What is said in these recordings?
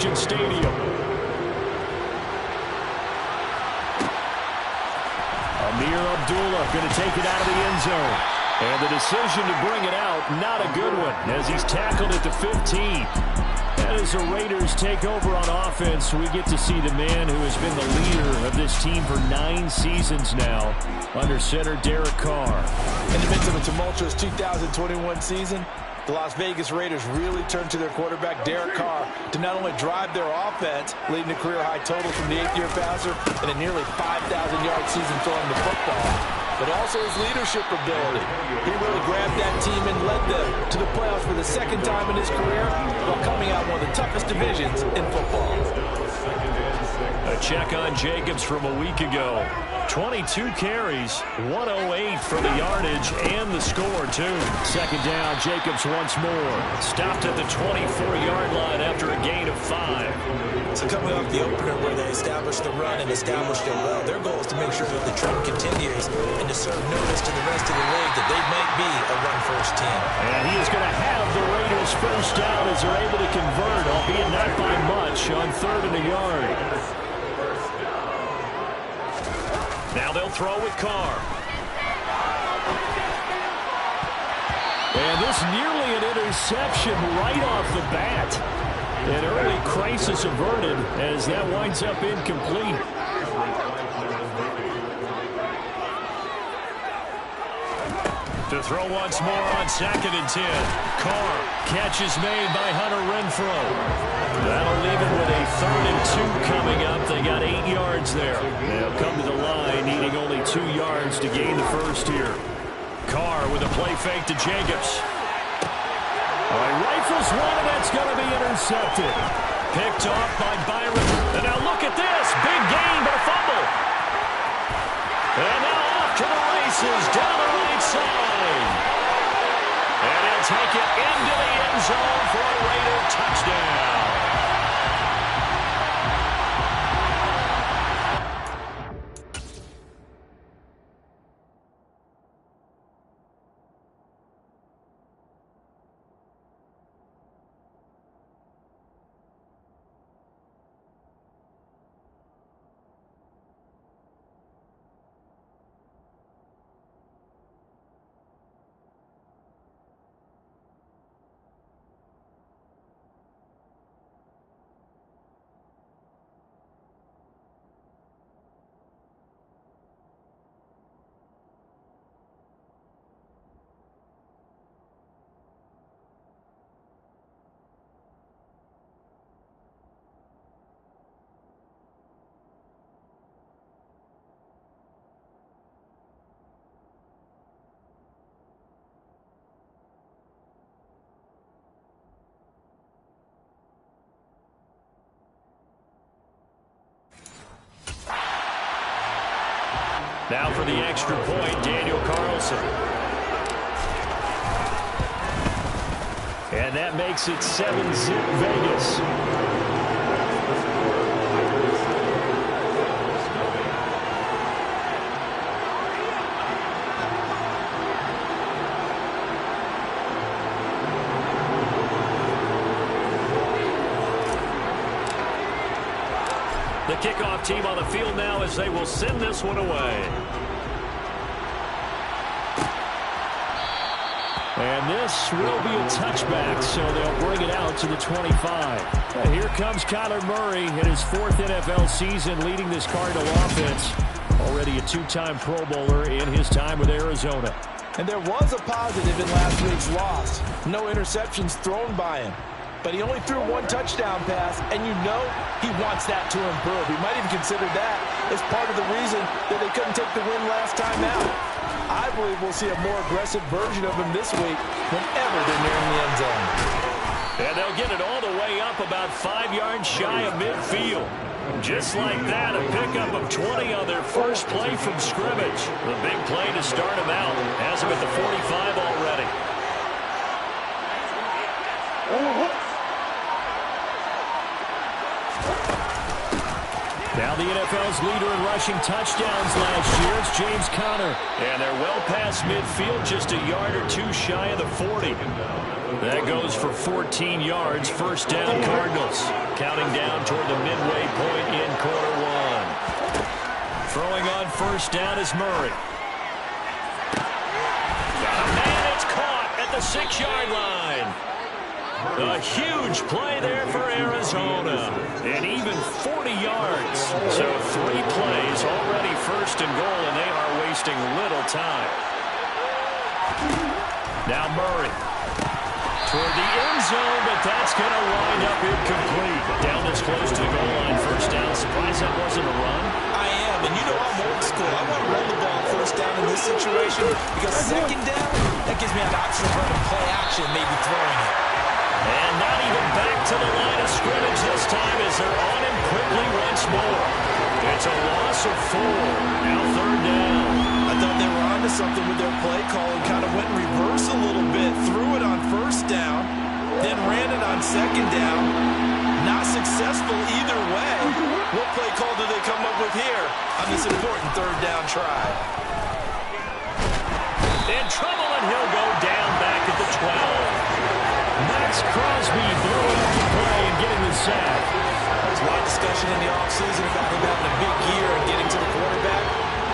Allegiant Stadium. Amir Abdullah going to take it out of the end zone. And the decision to bring it out, not a good one, as he's tackled at the 15. And as the Raiders take over on offense, we get to see the man who has been the leader of this team for 9 seasons now, under center Derek Carr. In the midst of a tumultuous 2021 season, the Las Vegas Raiders really turned to their quarterback, Derek Carr, to not only drive their offense, leading to career-high totals from the 8th-year passer and a nearly 5,000-yard season throwing the football, but also his leadership ability. He really grabbed that team and led them to the playoffs for the 2nd time in his career while coming out one of the toughest divisions in football. A check on Jacobs from a week ago. 22 carries, 108 for the yardage and the score, too. 2nd down, Jacobs once more. Stopped at the 24-yard line after a gain of 5. So coming off the opener where they established the run and established it well, their goal is to make sure that the trend continues and to serve notice to the rest of the league that they might be a run-first team. And he is going to have the Raiders first down as they're able to convert, albeit not by much, on 3rd and a yard. Now they'll throw with Carr. And this nearly an interception right off the bat. An early crisis averted as that winds up incomplete. To throw once more on 2nd and 10. Carr, catch is made by Hunter Renfrow. That'll leave it with a 3rd and 2 coming up. They got 8 yards there. They'll come to the line, needing only 2 yards to gain the first here. Carr with a play fake to Jacobs. Rifles one, and that's going to be intercepted. Picked off by Byron. And now look at this. Big gain, but a fumble. And now off to the races down the right side. And he'll take it into the end zone for a Raider touchdown. Now for the extra point, Daniel Carlson. And that makes it 7-zip Vegas. The kickoff team on the field now as they will send this one away. And this will be a touchback, so they'll bring it out to the 25. And here comes Kyler Murray in his 4th NFL season leading this Cardinal offense. Already a 2-time Pro Bowler in his time with Arizona. And there was a positive in last week's loss. No interceptions thrown by him. But he only threw 1 touchdown pass, and you know he wants that to improve. He might even consider that as part of the reason that they couldn't take the win last time out. I believe we'll see a more aggressive version of him this week whenever they're nearing the end zone. And they'll get it all the way up about 5 yards shy of midfield. Just like that, a pickup of 20 on their first play from scrimmage. The big play to start them out. Has them at the 45 already. Now the NFL's leader in rushing touchdowns last year is James Conner. And they're well past midfield, just a yard or two shy of the 40. That goes for 14 yards. First down, Cardinals. Counting down toward the midway point in quarter one. Throwing on first down is Murray. Got a man, it's caught at the 6-yard line. A huge play there for Arizona. And even 40 yards. So 3 plays, already first and goal, and they are wasting little time. Now Murray. Toward the end zone, but that's going to wind up incomplete. Down this close to the goal line, first down. Surprised that wasn't a run. I am, and you know I'm old school. I want to run the ball first down in this situation because second down, that gives me an option of running play action, maybe throwing it. And not even back to the line of scrimmage this time as they're on him quickly once more. It's a loss of 4. Now third down. I thought they were onto something with their play call and kind of went in reverse a little bit. Threw it on first down, then ran it on second down. Not successful either way. What play call do they come up with here on this important third down try? In trouble, and he'll go down back at the 12. Max Crosby blowing up the play and getting the sack. There's a lot of discussion in the offseason about him having a big year and getting to the quarterback.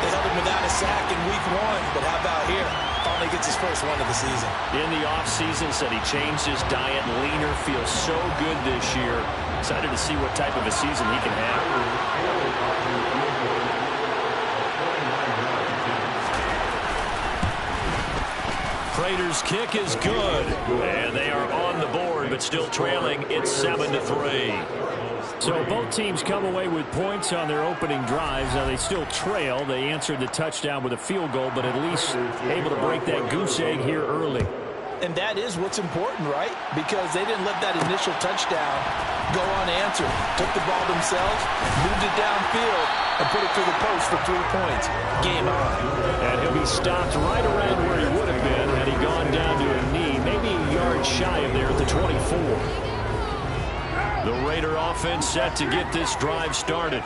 They held him without a sack in week 1, but how about here? Finally gets his first one of the season. In the offseason, said he changed his diet, leaner, feels so good this year. Excited to see what type of a season he can have. Prater's kick is good, and they are on the board, but still trailing. It's 7-3. So both teams come away with points on their opening drives. Now they still trail. They answered the touchdown with a field goal, but at least able to break that goose egg here early. And that is what's important, right? Because they didn't let that initial touchdown go unanswered. Took the ball themselves, moved it downfield, and put it through the post for 3 points. Game on. And he'll be stopped right around where he would have been had he gone down to a knee, maybe a yard shy of there at the 24. The Raider offense set to get this drive started.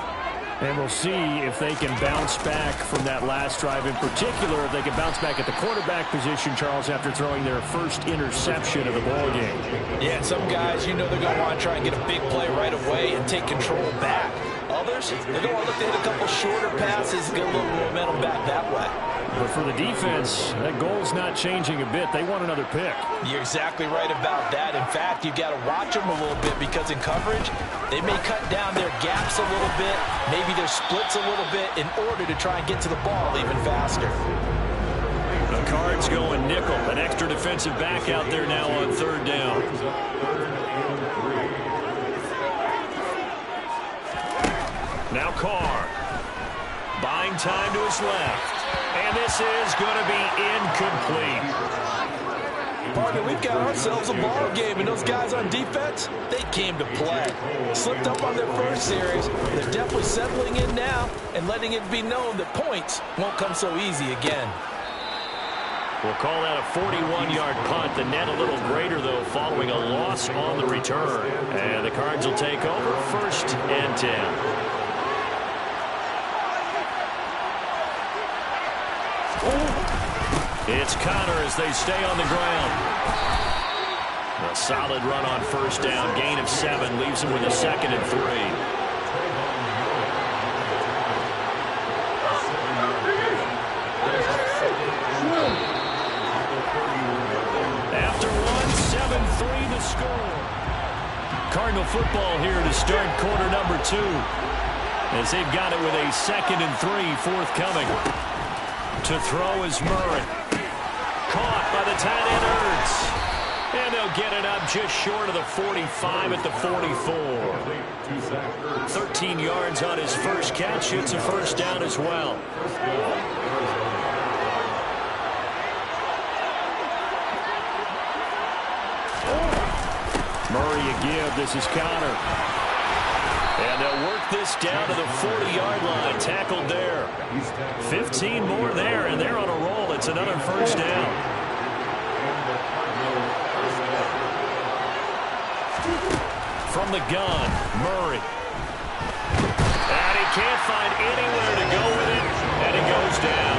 And we'll see if they can bounce back from that last drive. In particular, if they can bounce back at the quarterback position, Charles, after throwing their first interception of the ballgame. Yeah, some guys, you know they're going to want to try and get a big play right away and take control back. Others, they're going to look to hit a couple shorter passes and get a little momentum back that way. But for the defense, that goal's not changing a bit. They want another pick. You're exactly right about that. In fact, you've got to watch them a little bit because in coverage, they may cut down their gaps a little bit, maybe their splits a little bit in order to try and get to the ball even faster. The Cards going nickel. An extra defensive back out there now on third down. Now Carr. Buying time to his left. And this is going to be incomplete. Partner, we've got ourselves a ball game, and those guys on defense, they came to play. Slipped up on their first series. They're definitely settling in now and letting it be known that points won't come so easy again. We'll call that a 41-yard punt. The net a little greater, though, following a loss on the return. And the Cards will take over 1st and 10. It's Conner as they stay on the ground. A solid run on first down. Gain of 7 leaves him with a 2nd and 3. After 1, 7-3 the score. Cardinal football here to start quarter number 2. As they've got it with a 2nd and 3 forthcoming. To throw is Murray. Caught by the tight end Ertz. And they'll get it up just short of the 45 at the 44. 13 yards on his first catch. It's a first down as well. Murray a give. This is Conner. And they'll work this down to the 40-yard line. Tackled there. 15 more there, and they're on a roll. It's another first down. From the gun, Murray. And he can't find anywhere to go with it, and it goes down.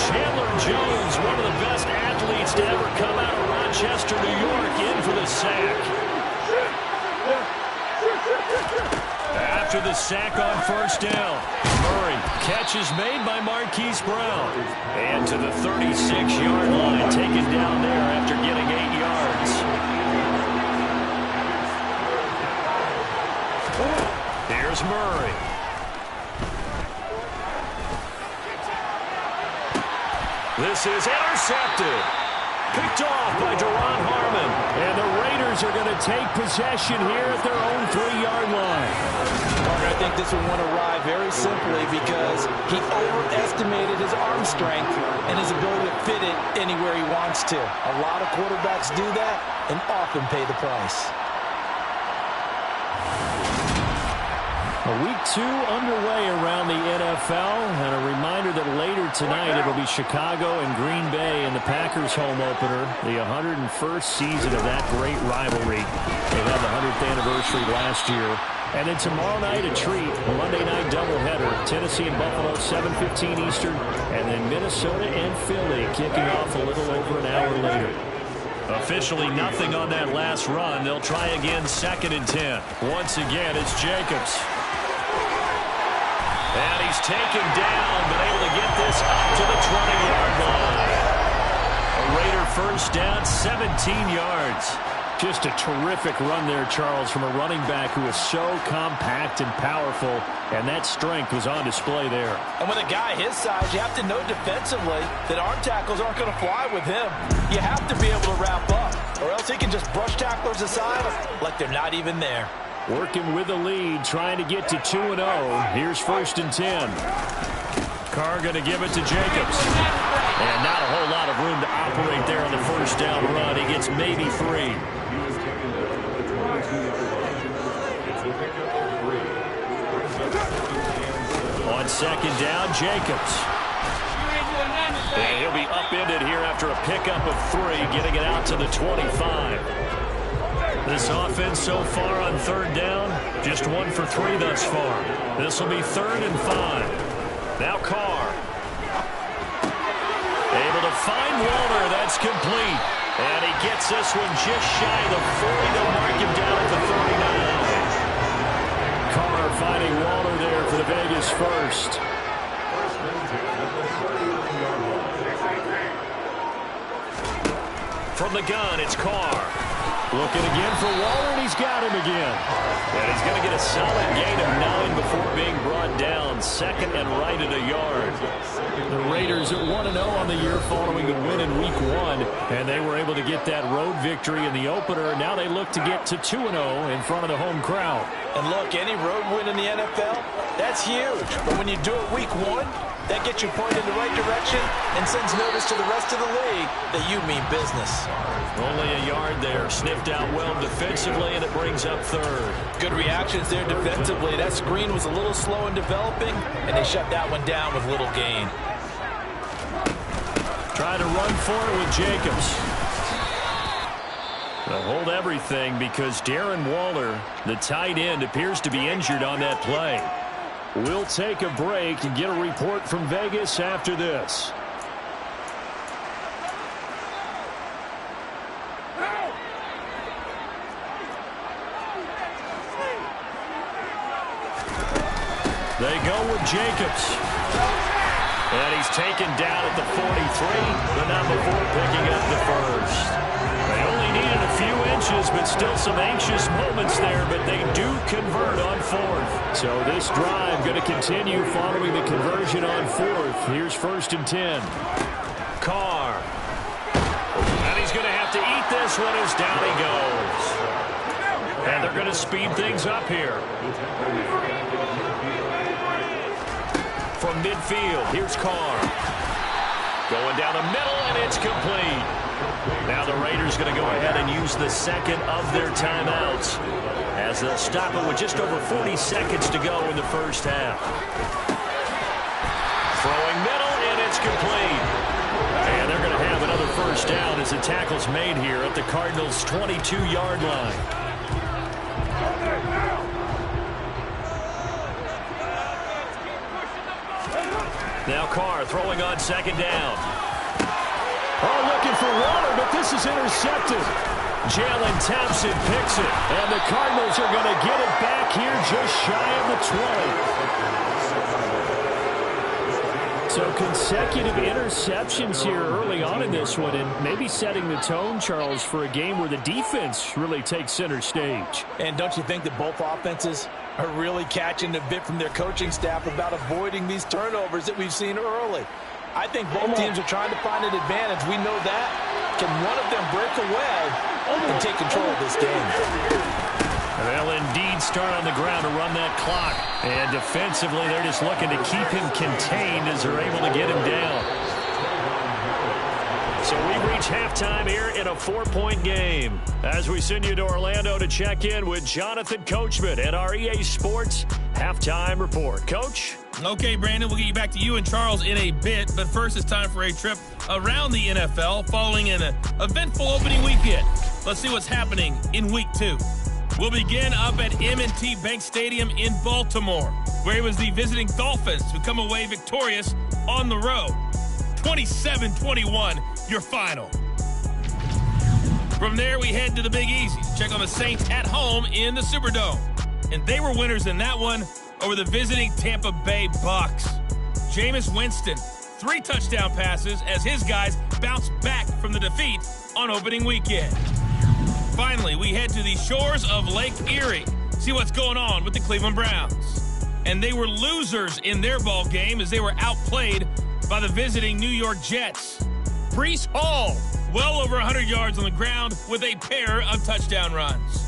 Chandler Jones, one of the best athletes to ever come out of Rochester, New York, in for the sack. After the sack on first down, Murray, catch is made by Marquise Brown. And to the 36-yard line, taken down there after getting 8 yards. Here's Murray. This is intercepted. Picked off by Deron Harmon. And the Raiders are going to take possession here at their own 3-yard line. I think this one went awry very simply because he overestimated his arm strength and his ability to fit it anywhere he wants to. A lot of quarterbacks do that and often pay the price. Week 2 underway around the NFL, and a reminder that later tonight it'll be Chicago and Green Bay in the Packers home opener, the 101st season of that great rivalry. They had the 100th anniversary last year. And then tomorrow night a treat, Monday night doubleheader, Tennessee and Buffalo, 7:15 Eastern, and then Minnesota and Philly kicking off a little over an hour later. Officially nothing on that last run. They'll try again, 2nd and 10. Once again, it's Jacobs. And he's taken down, but able to get this up to the 20-yard line. A Raider first down, 17 yards. Just a terrific run there, Charles, from a running back who is so compact and powerful, and that strength was on display there. And with a guy his size, you have to know defensively that arm tackles aren't going to fly with him. You have to be able to wrap up, or else he can just brush tacklers aside like they're not even there. Working with the lead, trying to get to 2-0. Here's 1st and 10. Carr going to give it to Jacobs. And not a whole lot of room to operate there on the first down run. He gets maybe 3. On 2nd down, Jacobs. And he'll be upended here after a pickup of 3, getting it out to the 25. This offense so far on 3rd down, just 1 for 3 thus far. This will be 3rd and 5. Now Carr. Able to find Walter. That's complete. And he gets this one just shy of the 40. They'll mark him down at the 39. Carr finding Walter there for the Vegas first. From the gun, it's Carr. Looking again for Waller, and he's got him again. And he's going to get a solid gain of 9 before being brought down. 2nd and right at a yard. The Raiders at 1-0 on the year following a win in Week 1. And they were able to get that road victory in the opener. Now they look to get to 2-0 in front of the home crowd. And look, any road win in the NFL, that's huge. But when you do it Week 1, that gets you pointed in the right direction and sends notice to the rest of the league that you mean business. Only a yard there. Sniffed out well defensively, and it brings up 3rd. Good reactions there defensively. That screen was a little slow in developing, and they shut that one down with little gain. Try to run for it with Jacobs. They'll hold everything because Darren Waller, the tight end, appears to be injured on that play. We'll take a break and get a report from Vegas after this. They go with Jacobs. And he's taken down at the 43, but not before picking up the first. They only needed a few inches, but still some anxious moments there, but they do convert on 4th. So this drive going to continue following the conversion on 4th. Here's 1st and 10. Carr. And he's going to have to eat this one as down he goes. And they're going to speed things up here. From midfield, here's Carr. Going down the middle, and it's complete. Now the Raiders going to go ahead and use the 2nd of their timeouts as they'll stop it with just over 40 seconds to go in the first half. Throwing middle, and it's complete. And they're going to have another first down as the tackle's made here at the Cardinals' 22-yard line. Now Carr throwing on second down. Oh, looking for water, but this is intercepted. Jalen Thompson picks it, and the Cardinals are going to get it back here just shy of the 20. So consecutive interceptions here early on in this one, and maybe setting the tone, Charles, for a game where the defense really takes center stage. And don't you think that both offenses are really catching a bit from their coaching staff about avoiding these turnovers that we've seen early? I think both teams are trying to find an advantage. We know that. Can one of them break away and take control of this game? They'll indeed start on the ground to run that clock. And defensively, they're just looking to keep him contained as they're able to get him down. So we reach halftime here in a 4-point game. As we send you to Orlando to check in with Jonathan Coachman at our EA Sports Halftime Report. Coach? Okay, Brandon, we'll get you back to you and Charles in a bit. But first, it's time for a trip around the NFL following an eventful opening weekend. Let's see what's happening in Week 2. We'll begin up at M&T Bank Stadium in Baltimore, where it was the visiting Dolphins who come away victorious on the road. 27-21, your final. From there, we head to the Big Easy to check on the Saints at home in the Superdome. And they were winners in that one over the visiting Tampa Bay Bucks. Jameis Winston, 3 touchdown passes as his guys bounce back from the defeat on opening weekend. Finally, we head to the shores of Lake Erie, see what's going on with the Cleveland Browns. And they were losers in their ball game as they were outplayed by the visiting New York Jets. Breece Hall, well over 100 yards on the ground with a pair of touchdown runs.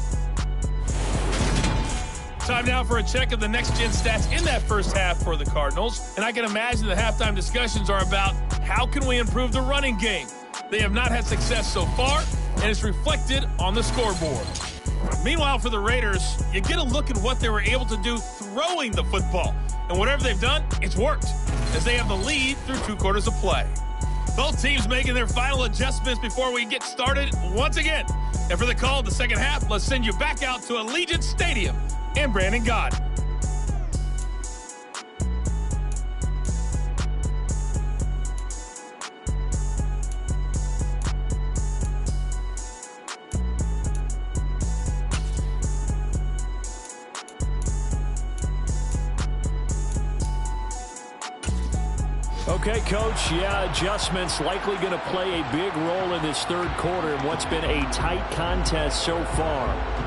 Time now for a check of the next-gen stats in that first half for the Cardinals. And I can imagine the halftime discussions are about how can we improve the running game. They have not had success so far, and it's reflected on the scoreboard. Meanwhile, for the Raiders, you get a look at what they were able to do throwing the football. And whatever they've done, it's worked, as they have the lead through 2 quarters of play. Both teams making their final adjustments before we get started once again. And for the call of the second half, let's send you back out to Allegiant Stadium and Brandon Gott. Okay, Coach, adjustments likely going to play a big role in this third quarter in what's been a tight contest so far.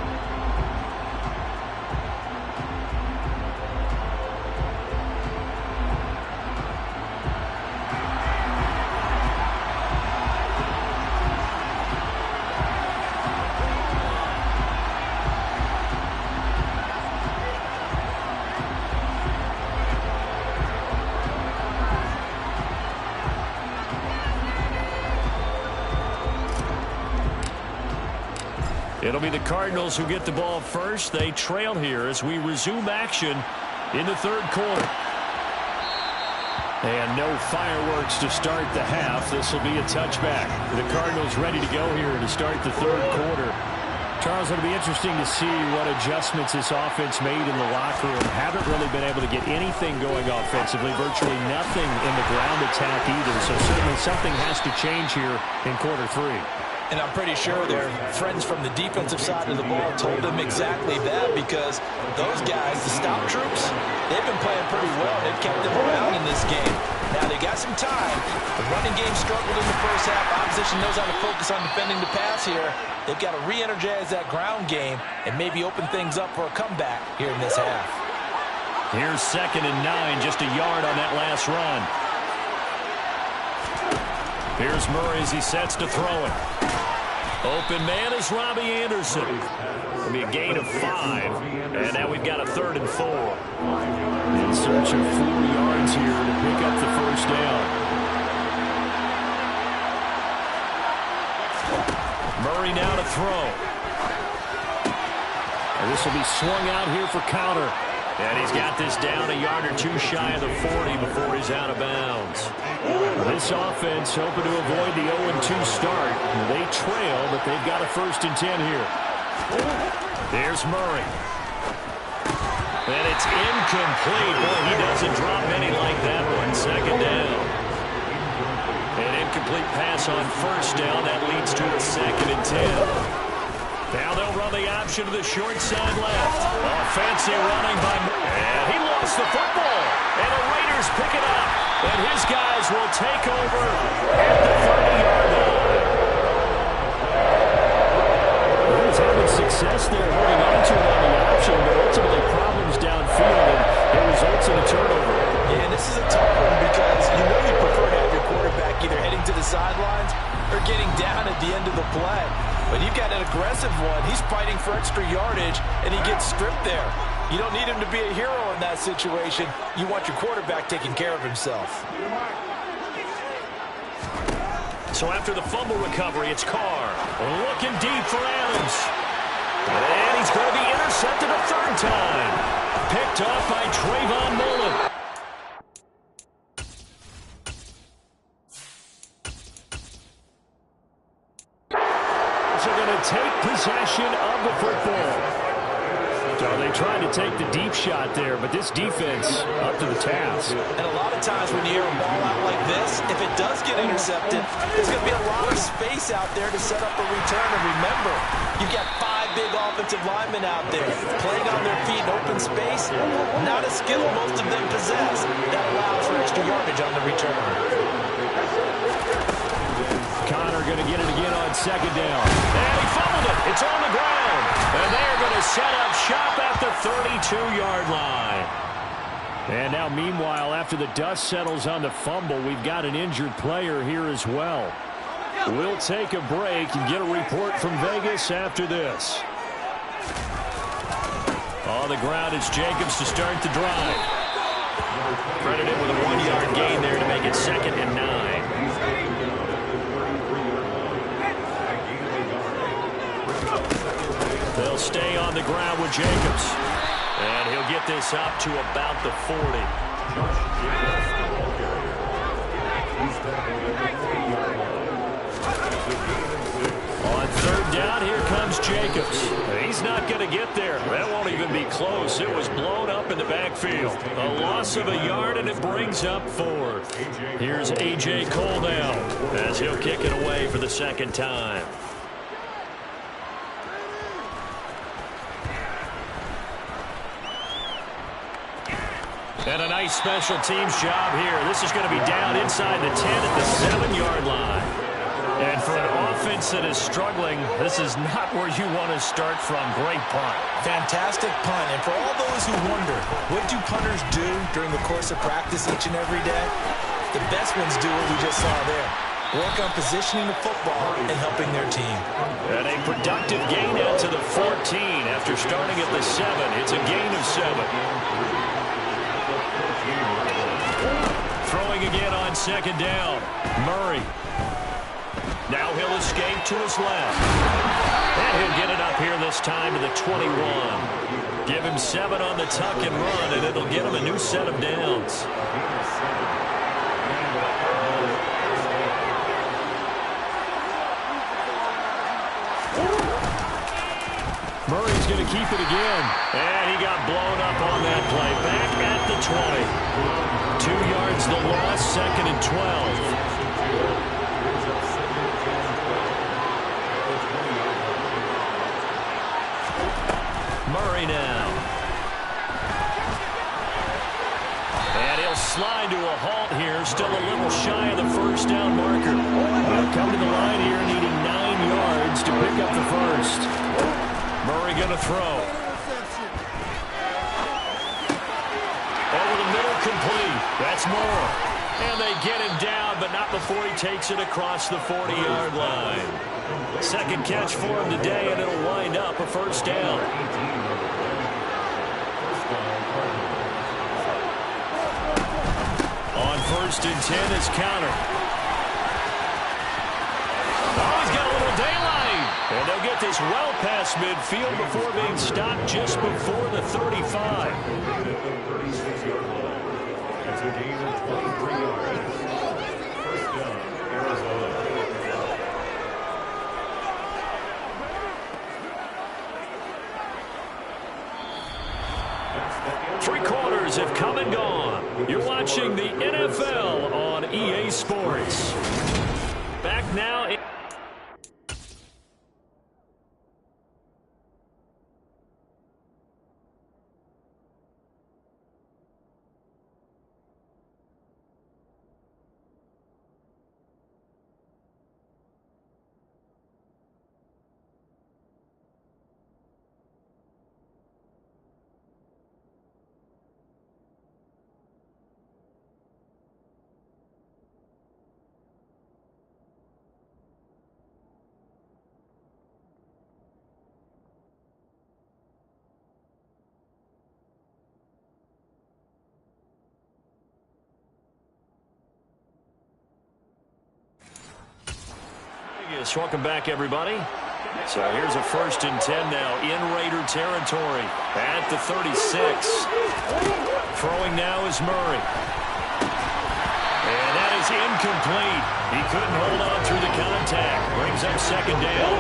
It'll be the Cardinals who get the ball first. They trail here as we resume action in the third quarter. And no fireworks to start the half. This will be a touchback. The Cardinals ready to go here to start the third quarter. Charles, it'll be interesting to see what adjustments this offense made in the locker room. Haven't really been able to get anything going offensively. Virtually nothing in the ground attack either. So certainly something has to change here in quarter 3. And I'm pretty sure their friends from the defensive side of the ball told them exactly that, because those guys, the stop troops, they've been playing pretty well. They've kept them around in this game. Now, they got some time. The running game struggled in the first half. Opposition knows how to focus on defending the pass here. They've got to re-energize that ground game and maybe open things up for a comeback here in this half. Here's 2nd and 9, just a yard on that last run. Here's Murray as he sets to throw it. Open man is Robbie Anderson. It'll be a gain of 5. And now we've got a 3rd and 4. In search of 4 yards here to pick up the first down. Murray now to throw. And this will be swung out here for counter. And he's got this down a yard or 2 shy of the 40 before he's out of bounds. This offense hoping to avoid the 0-2 start. They trail, but they've got a 1st and 10 here. There's Murray. And it's incomplete. Boy, he doesn't drop any like that one. 2nd second down. An incomplete pass on first down. That leads to a 2nd and 10. Now they'll run the option to the short side left. Fancy running by... And he lost the football. And the Raiders pick it up. And his guys will take over at the 30-yard line. He's having success there holding on to it on the option, but ultimately problems downfield, and it results in a turnover. Yeah, and this is a tough one because you know you prefer to have your quarterback either heading to the sidelines or getting down at the end of the play. But you've got an aggressive one. He's fighting for extra yardage, and he gets stripped there. You don't need him to be a hero in that situation. You want your quarterback taking care of himself. So after the fumble recovery, it's Carr. Looking deep for Adams. And he's going to be intercepted a 3rd time. Picked off by Trayvon Mullen. So going to take possession of the football. So they tried to take the deep shot there, but this defense up to the task. And a lot of times when you air a ball out like this, if it does get intercepted, there's going to be a lot of space out there to set up a return. And remember, you've got 5 big offensive linemen out there playing on their feet in open space. Not a skill most of them possess. That allows for extra yardage on the return. Connor going to get it again on 2nd down. And he fumbled it. It's on the ground. And they're going to set up shop at the 32-yard line. And now, meanwhile, after the dust settles on the fumble, we've got an injured player here as well. We'll take a break and get a report from Vegas after this. On the ground, it's Jacobs to start the drive. Credited with a 1-yard gain there to make it 2nd and 9. They'll stay on the ground with Jacobs. And he'll get this up to about the 40. On 3rd down, here comes Jacobs. He's not going to get there. That won't even be close. It was blown up in the backfield. A loss of a yard, and it brings up 4th. Here's A.J. Cole now as he'll kick it away for the 2nd time. And a nice special teams job here. This is going to be down inside the 10 at the 7-yard line. And for an offense that is struggling, this is not where you want to start from. Great punt. Fantastic punt. And for all those who wonder, what do punters do during the course of practice each and every day? The best ones do what we just saw there. Work on positioning the football and helping their team. And a productive gain out to the 14 after starting at the 7. It's a gain of 7. Throwing again on 2nd down. Murray. Now he'll escape to his left. And he'll get it up here this time to the 21. Give him 7 on the tuck and run, and it'll get him a new set of downs. Murray's going to keep it again. And he got blown up on that play. Back at the 20. 2 yards the loss, 2nd and 12. Murray now. And he'll slide to a halt here. Still a little shy of the 1st down marker. He'll come to the line here needing 9 yards to pick up the 1st. Murray going to throw. Over the middle, complete. That's more. And they get him down, but not before he takes it across the 40-yard line. 2nd catch for him today, and it'll wind up a 1st down. On 1st and 10 is Counter. Oh, he's got a little daylight. And they'll get this well past midfield before being stopped just before the 35. That's a gain of 23 yards. 1st down, Arizona. 3 quarters players have come and gone. You're watching the NFL on EA Sports. Back now. Welcome back, everybody. So here's a 1st and 10 now in Raider territory at the 36. Throwing now is Murray. And that is incomplete. He couldn't hold on through the contact. Brings up 2nd down.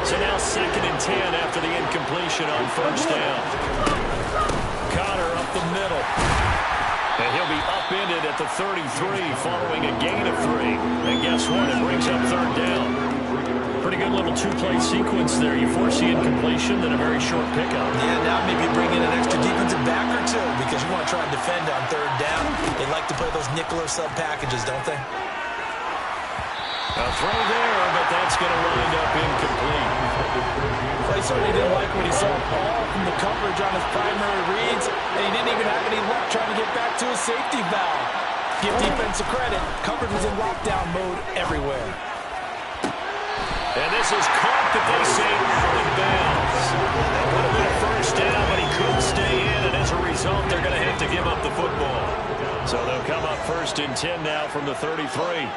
So now 2nd and 10 after the incompletion on 1st down. Connor up the middle. And he'll be upended at the 33 following a gain of 3. And guess what? It brings up 3rd down. Pretty good little 2-play sequence there. You force the incompletion, then a very short pickup. Yeah, now maybe bring in an extra defensive back or 2 because you want to try and defend on 3rd down. They like to play those nickel or sub packages, don't they? A throw there, but that's going to wind up incomplete. He certainly didn't like what he saw all from the coverage on his primary reads, and he didn't even have any luck trying to get back to his safety valve. Give defense a credit. Coverage was in lockdown mode everywhere. And this is caught, but they say out of bounds. That would have been a 1st down, but he couldn't stay in, and as a result, they're going to have to give up the football. So they'll come up 1st and 10 now from the 33.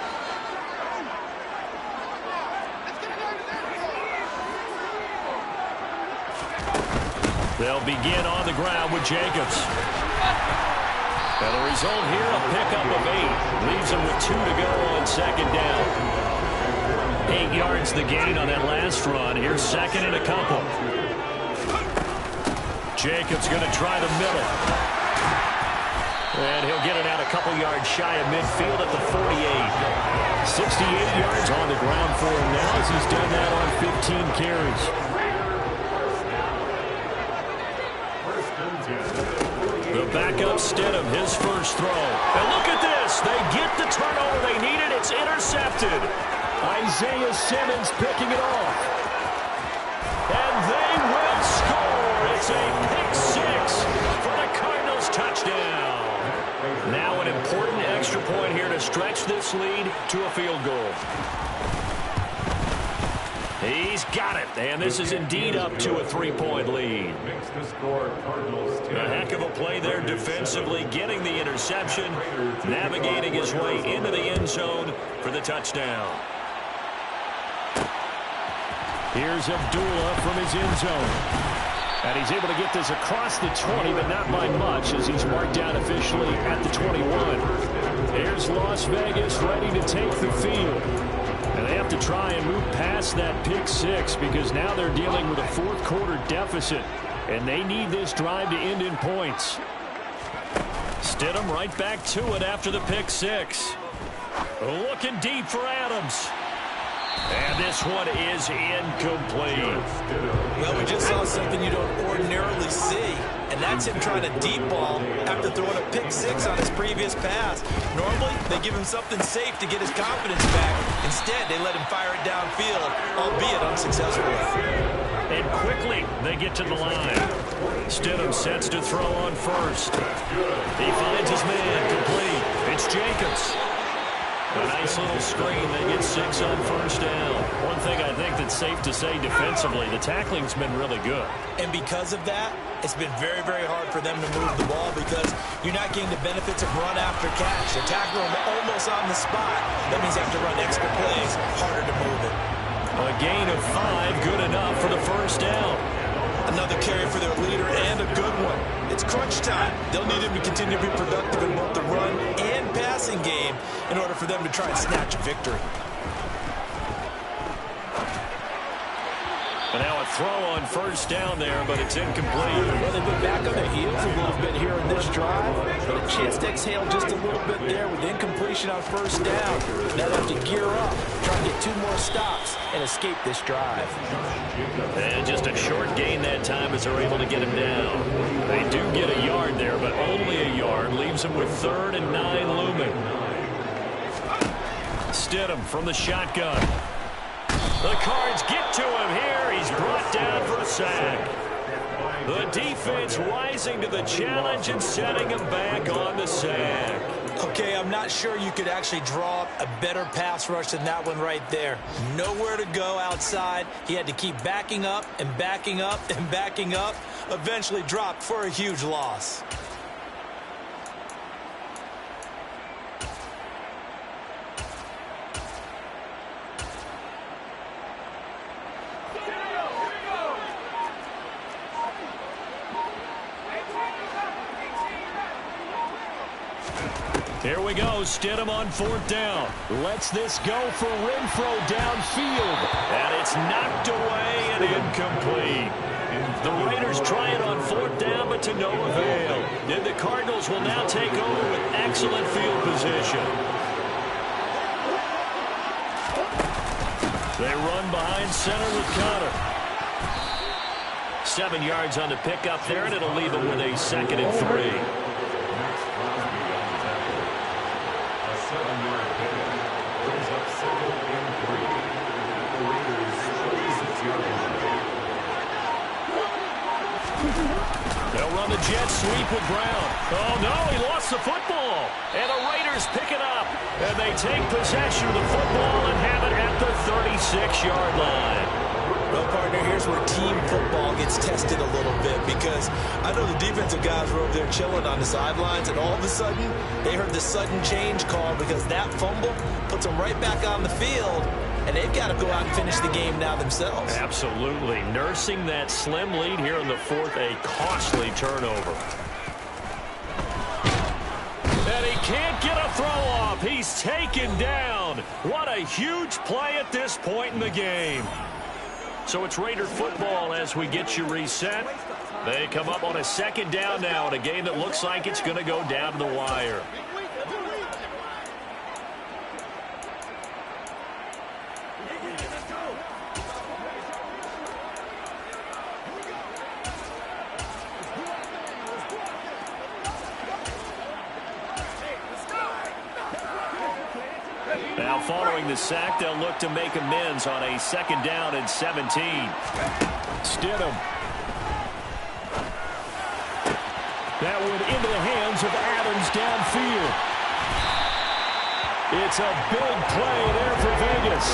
They'll begin on the ground with Jacobs. And the result here, a pickup of 8. Leaves them with 2 to go on 2nd down. 8 yards the gain on that last run. Here's 2nd and a couple. Jacobs going to try the middle. And he'll get it out a couple yards shy of midfield at the 48. 68 yards on the ground for him now as he's done that on 15 carries. The backup Stidham, his first throw. And look at this. They get the turnover they needed. It's intercepted. Isaiah Simmons picking it off. And they will score. It's a pick 6 for the Cardinals touchdown. Now an important extra point here to stretch this lead to a field goal. He's got it, and this is indeed up to a 3-point lead. A heck of a play there defensively, getting the interception, navigating his way into the end zone for the touchdown. Here's Abdullah from his end zone. And he's able to get this across the 20, but not by much as he's marked down officially at the 21. Here's Las Vegas ready to take the field. And they have to try and move past that pick 6 because now they're dealing with a 4th quarter deficit. And they need this drive to end in points. Stidham right back to it after the pick 6. Looking deep for Adams. And this one is incomplete. Well, we just saw something you don't ordinarily see, and that's him trying to deep ball after throwing a pick 6 on his previous pass. Normally, they give him something safe to get his confidence back. Instead, they let him fire it downfield, albeit unsuccessfully. And quickly, they get to the line. Stidham sets to throw on first. He finds his man complete. It's Jacobs. A nice little screen. They get 6 on first down. One thing I think that's safe to say defensively, the tackling's been really good. And because of that, it's been very, very hard for them to move the ball because you're not getting the benefits of run after catch. They're tackling them almost on the spot. That means they have to run extra plays, harder to move it. A gain of 5, good enough for the first down. Another carry for their leader and a good one. It's crunch time. They'll need him to continue to be productive in both the run and passing game in order for them to try and snatch a victory. And now a throw on first down there, but it's incomplete. Well, they've been back on their heels a little bit here in this drive. drive, but a chance to exhale just a little bit there with incompletion on first down. Now they have to gear up, try to get 2 more stops, and escape this drive. And just a short gain that time as they're able to get him down. They do get a yard there, but only a yard. Leaves him with 3rd and 9 looming. Stidham from the shotgun. The Cards get to him here. He's brought down for a sack. The defense rising to the challenge and setting him back on the sack. Okay, I'm not sure you could actually draw up a better pass rush than that one right there. Nowhere to go outside. He had to keep backing up and backing up and backing up. Eventually dropped for a huge loss. Here we go. Stidham on 4th down. Lets this go for Renfro downfield. And it's knocked away and incomplete. The Raiders try it on 4th down, but to no avail. And the Cardinals will now take over with excellent field position. They run behind center with Connor. 7 yards on the pickup there, and it'll leave them with a 2nd and 3. They'll run the jet sweep with Brown. Oh, no, he lost the football. And the Raiders pick it up. And they take possession of the football and have it at the 36-yard line. Well, partner, here's where team football gets tested a little bit, because I know the defensive guys were over there chilling on the sidelines, and all of a sudden, they heard the sudden change call because that fumble puts them right back on the field, and they've got to go out and finish the game now themselves. Absolutely. Nursing that slim lead here in the 4th, a costly turnover. And he can't get a throw off. He's taken down. What a huge play at this point in the game. So it's Raider football as we get you reset. They come up on a 2nd down now in a game that looks like it's going to go down to the wire. Now following the sack, they'll look to make amends on a 2nd down and 17. Stidham. That one into the hands of Adams downfield. It's a big play there for Vegas.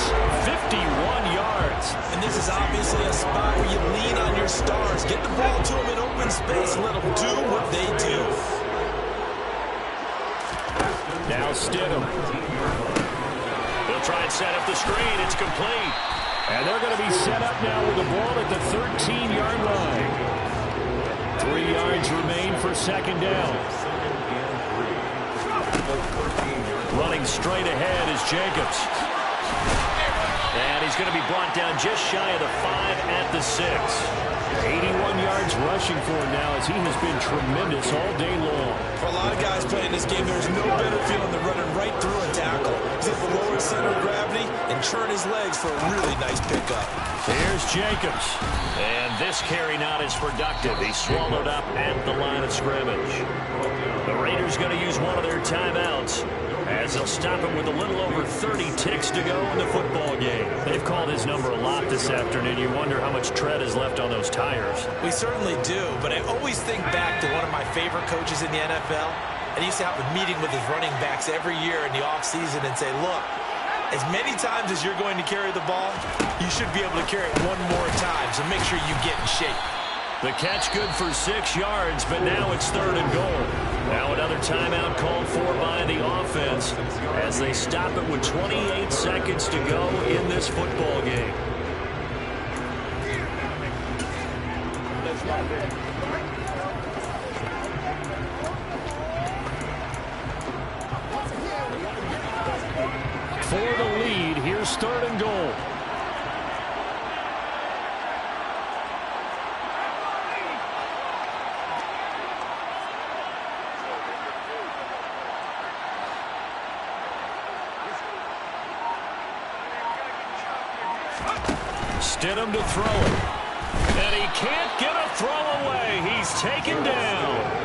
51 yards. And this is obviously a spot where you lean on your stars. Get the ball to them in open space and let them do what they do. Now Stidham. They'll try and set up the screen. It's complete. And they're going to be set up now with the ball at the 13-yard line. 3 yards remain for 2nd down. Running straight ahead is Jacobs. And he's going to be brought down just shy of the 5 at the 6. 81 yards rushing for him now as he has been tremendous all day long. For a lot of guys playing this game, there's no better feeling than running right through a tackle. He's able to lower his center of gravity and churn his legs for a really nice pickup. Here's Jacobs. And this carry not as productive. He's swallowed up at the line of scrimmage. The Raiders going to use one of their timeouts as they'll stop him with a little over 30 ticks to go in the football game. They've called his number a lot this afternoon. You wonder how much tread is left on those tires. We certainly do, but I always think back to one of my favorite coaches in the NFL. And he used to have a meeting with his running backs every year in the offseason and say, look, as many times as you're going to carry the ball, you should be able to carry it one more time, so make sure you get in shape. The catch good for 6 yards, but now it's 3rd and goal. Now another timeout called for by the offense as they stop it with 28 seconds to go in this football game. For the lead, here's 3rd and goal. Stidham to throw it. And he can't get a throw away. He's taken down.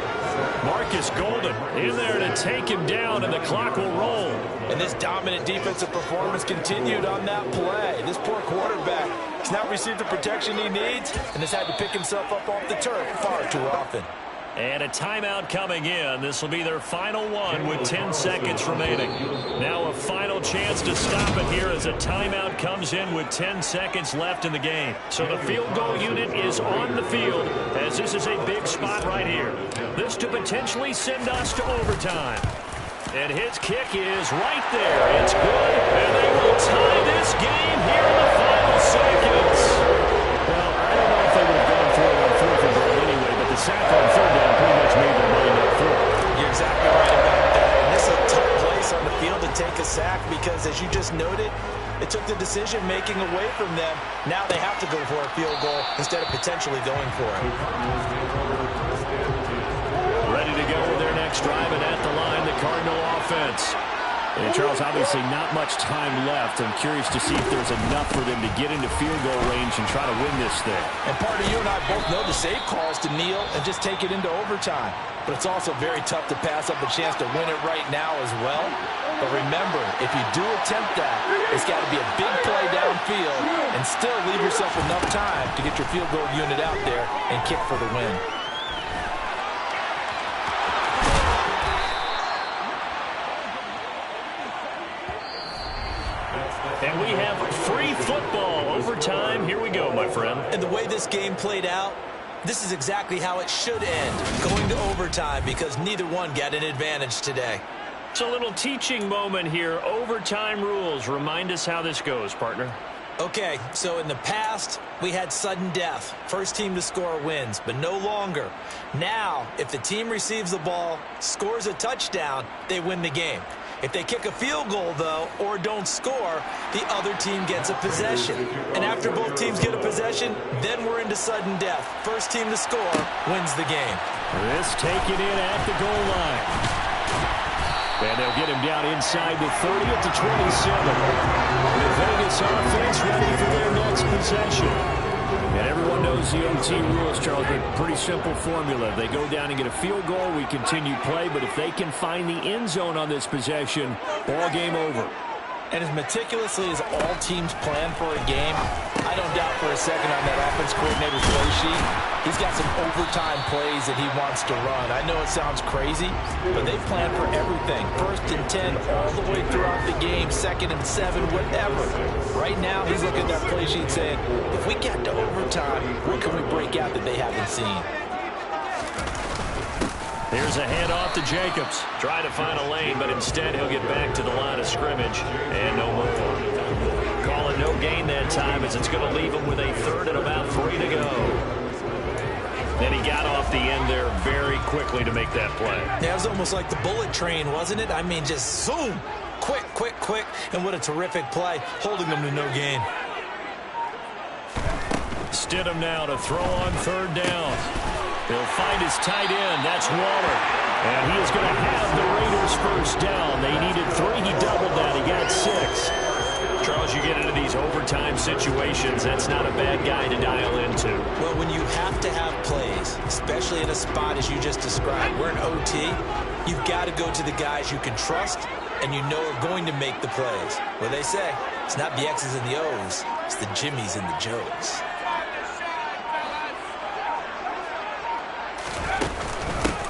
Marcus Golden in there to take him down, and the clock will roll. And this dominant defensive performance continued on that play. This poor quarterback has not received the protection he needs and has had to pick himself up off the turf far too often. And a timeout coming in. This will be their final one with 10 seconds remaining. Now a final chance to stop it here as a timeout comes in with 10 seconds left in the game. So the field goal unit is on the field as this is a big spot right here. This to potentially send us to overtime. And his kick is right there. It's good. And they will tie this game here in the final seconds. Well, I don't know if they would have gone for it on 4th and goal anyway, but the sack on 3rd down pretty much made their mind up for it. You're exactly right about that. And this is a tough place on the field to take a sack because, as you just noted, it took the decision-making away from them. Now they have to go for a field goal instead of potentially going for it. Ready to go with their next drive, and at the line, the Cardinal offense. And Charles, obviously not much time left. I'm curious to see if there's enough for them to get into field goal range and try to win this thing. And part of you and I both know the save calls to kneel and just take it into overtime. But it's also very tough to pass up a chance to win it right now as well. But remember, if you do attempt that, it's got to be a big play downfield and still leave yourself enough time to get your field goal unit out there and kick for the win. And we have free football overtime. Here we go, my friend. And the way this game played out, this is exactly how it should end, going to overtime, because neither one got an advantage today. It's a little teaching moment here. Overtime rules. Remind us how this goes, partner. Okay, so in the past, we had sudden death. First team to score wins, but no longer. Now, if the team receives the ball, scores a touchdown, they win the game. If they kick a field goal, though, or don't score, the other team gets a possession. And after both teams get a possession, then we're into sudden death. First team to score wins the game. This taken in at the goal line. And they'll get him down inside the 30 at the 27. The Vegas offense ready for their next possession. And everyone knows the OT rules, Charles, but pretty simple formula. If they go down and get a field goal, we continue play. But if they can find the end zone on this possession, ball game over. And as meticulously as all teams plan for a game, I don't doubt for a second on that offense coordinator's play sheet, he's got some overtime plays that he wants to run. I know it sounds crazy, but they plan for everything. 1st and 10 all the way throughout the game, 2nd and 7, whatever. Right now, he's looking at that play sheet saying, if we get to overtime, what can we break out that they haven't seen? Here's a handoff to Jacobs. Try to find a lane, but instead he'll get back to the line of scrimmage. And no more. Call it no gain that time as it's going to leave him with a 3rd and about 3 to go. Then he got off the end there very quickly to make that play. Yeah, it was almost like the bullet train, wasn't it? I mean, just zoom. Quick, quick, quick. And what a terrific play, holding them to no gain. Stidham now to throw on 3rd down. He'll find his tight end. That's Waller. And he is going to have the Raiders first down. They needed 3. He doubled that. He got 6. Charles, you get into these overtime situations, that's not a bad guy to dial into. Well, when you have to have plays, especially in a spot as you just described, we're in OT, you've got to go to the guys you can trust and you know are going to make the plays. Well, they say, it's not the X's and the O's, it's the Jimmies and the Joes.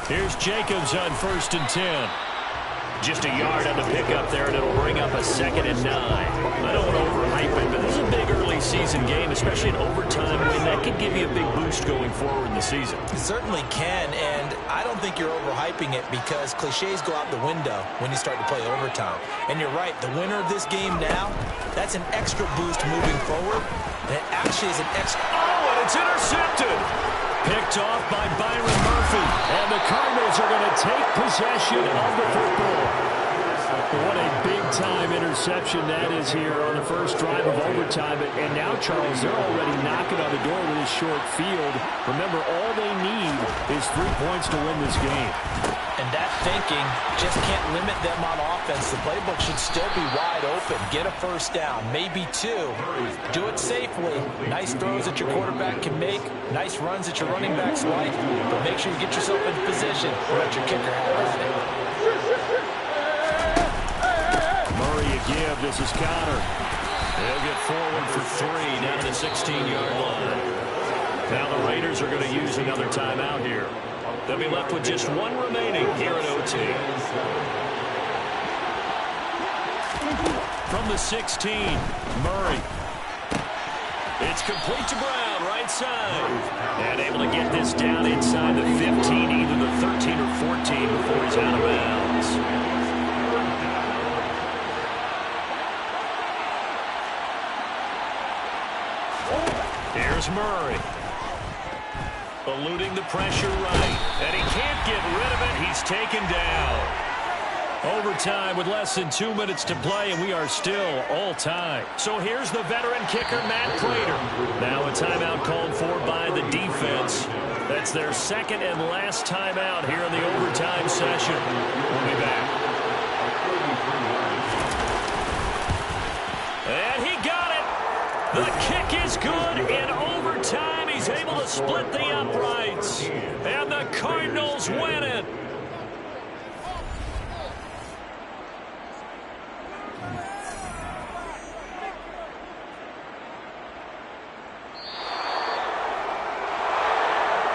Here's Jacobs on 1st and 10. Just a yard on the pickup there, and it'll bring up a 2nd and 9. I don't want to overhype it, but this is a big early season game, especially an overtime win. That could give you a big boost going forward in the season. It certainly can, and I don't think you're overhyping it because cliches go out the window when you start to play overtime. And you're right, the winner of this game now, that's an extra boost moving forward, and it actually is an extra... Oh, and it's intercepted! Picked off by Byron Murphy. And the Cardinals are going to take possession of the football. What a big-time interception that is here on the first drive of overtime. And now, Charles, they're already knocking on the door with this short field. Remember, all they need is 3 points to win this game. And that thinking. Just can't limit them on offense. The playbook should still be wide open. Get a first down, maybe 2. Do it safely. Nice throws that your quarterback can make. Nice runs that your running backs like. But make sure you get yourself in position or let your kicker have at it. Murray a give. This is Connor. They'll get forward for 3 down to the 16-yard line. Now the Raiders are going to use another timeout here. They'll be left with just 1 remaining here at OT. From the 16, Murray. It's complete to Brown, right side. And able to get this down inside the 15, either the 13 or 14 before he's out of bounds. Here's Murray. Eluding the pressure right. And he can't get rid of it. He's taken down. Overtime with less than 2 minutes to play, and we are still all time. So here's the veteran kicker, Matt Prater. Now a timeout called for by the defense. That's their second and last timeout here in the overtime session. We'll be back. And he got it. The kick is good in overtime. He's able to split the uprights. And the Cardinals win it.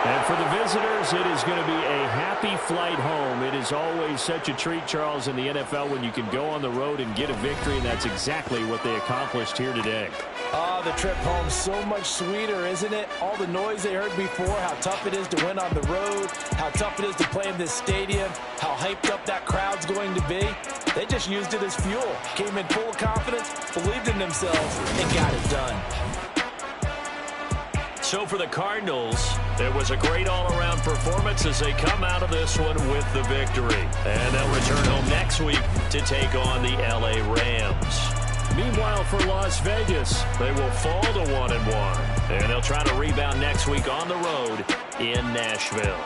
And for the visitors, it is going to be a happy flight home. It is always such a treat, Charles, in the NFL when you can go on the road and get a victory, and that's exactly what they accomplished here today. The trip home so much sweeter, isn't it? All the noise they heard before, how tough it is to win on the road, how tough it is to play in this stadium, how hyped up that crowd's going to be. They just used it as fuel. Came in full confidence, believed in themselves, and got it done. So for the Cardinals, it was a great all-around performance as they come out of this one with the victory. And they'll return home next week to take on the LA Rams. Meanwhile, for Las Vegas, they will fall to 1-1. And they'll try to rebound next week on the road in Nashville.